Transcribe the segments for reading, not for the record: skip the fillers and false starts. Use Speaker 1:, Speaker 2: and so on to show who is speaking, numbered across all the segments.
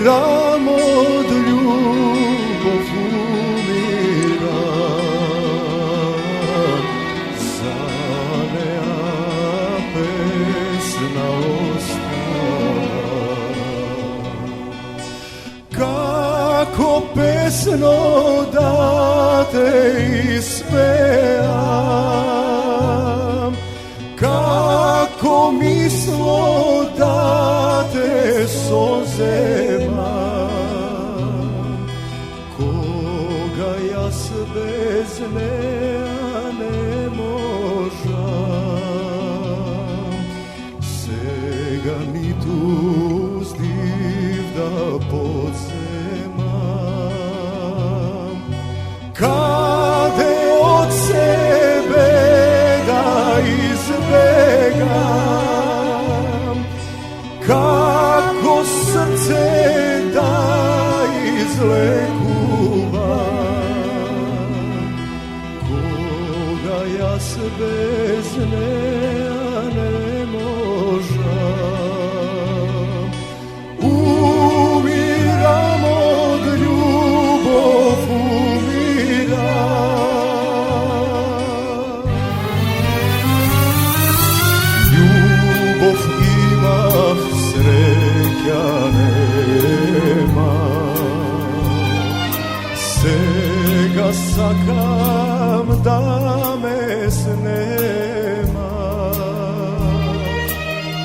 Speaker 1: Umiram od ljubov, umiram, zanea pesna ostala. Kako pesno da te ispevam, kako mislo da te sozemam, koga ja s bez nea ne možam, sega mi tu zdiv da podzemam, kade od sebe da izbegam, kako srce da izlekuvam, koga ja s bez nea ne možam. Umiram od ljubov, umiram. Ljubov imam, sreća nema, sega sakam da me snema.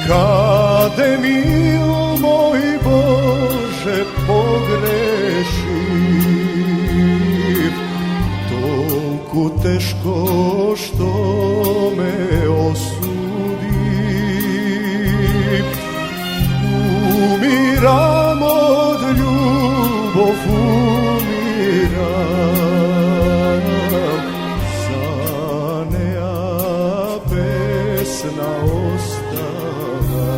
Speaker 1: Kade mil moj Bože pogrešim, toliko teško što me osudi. Umiram od ljubov, umiram, zanea pesna ostala.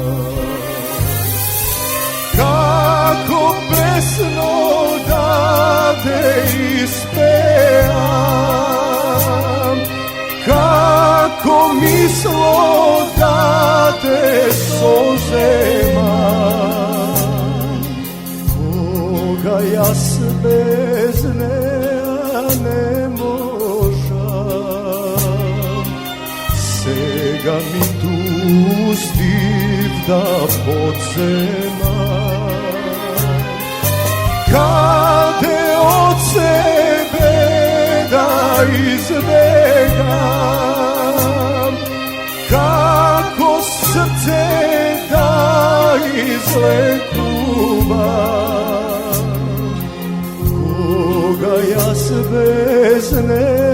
Speaker 1: Kako pesno da te ispevam, kako mislo da te sozemam, koga ja s bez nea ne možam, sega mi tu zdiv da podzemam, kade od sebe da izbegam, kako srce da izlekuvam, koga ja s bez nea